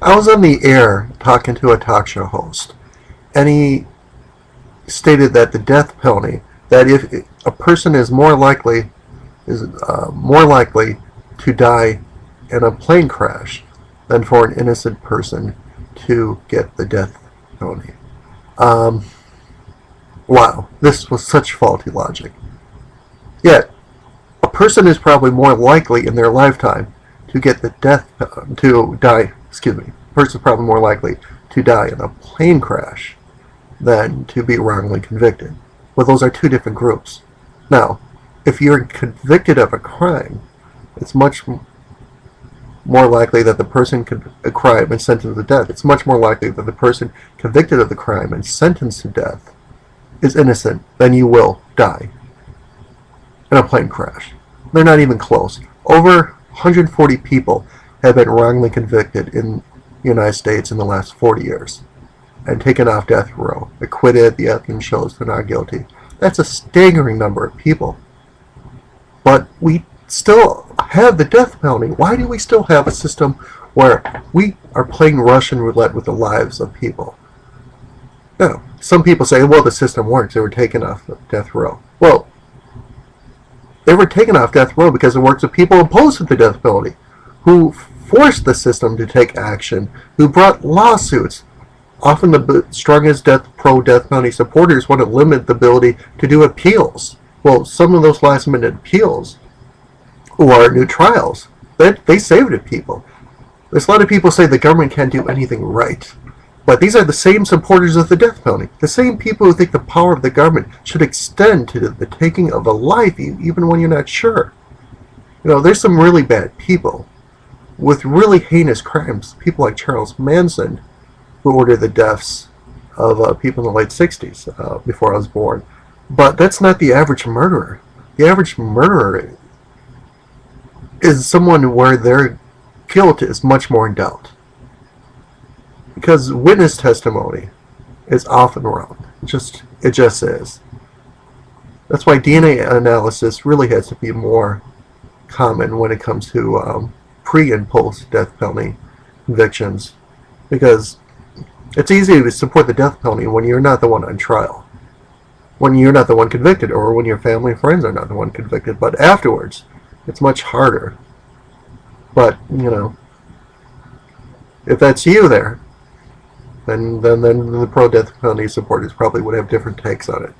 I was on the air talking to a talk show host, and he stated that the death penalty, that if a person is more likely to die in a plane crash than for an innocent person to get the death penalty. Um, wow, this was such faulty logic. Yet, a person is probably more likely in their lifetime to get the death to die. Excuse me. A person is probably more likely to die in a plane crash than to be wrongly convicted. Well, those are two different groups. Now, if you're convicted of a crime, it's much more likely that the person a crime and sentenced to death. It's much more likely that the person convicted of the crime and sentenced to death is innocent than you will die in a plane crash. They're not even close. Over 140 people have been wrongly convicted in the United States in the last 40 years and taken off death row, acquitted. The evidence shows they're not guilty. That's a staggering number of people. But we still have the death penalty. Why do we still have a system where we are playing Russian roulette with the lives of people? No. Some people say, well, the system works. They were taken off death row. Well, they were taken off death row because it works with people opposed to the death penalty, who forced the system to take action, who brought lawsuits. Often the strongest pro-death penalty supporters want to limit the ability to do appeals. Well, some of those last-minute appeals or new trials, they saved people. There's a lot of people say the government can't do anything right. But these are the same supporters of the death penalty. The same people who think the power of the government should extend to the taking of a life even when you're not sure. There's some really bad people with really heinous crimes. People like Charles Manson, who ordered the deaths of people in the late 60s, before I was born. But that's not the average murderer. The average murderer is someone where their guilt is much more in doubt. Because witness testimony is often wrong. It just is. That's why DNA analysis really has to be more common when it comes to pre- and post-death penalty convictions. Because it's easy to support the death penalty when you're not the one on trial. When you're not the one convicted, or when your family and friends are not the one convicted. But afterwards, it's much harder. But, if that's you there, then the pro-death penalty supporters probably would have different takes on it.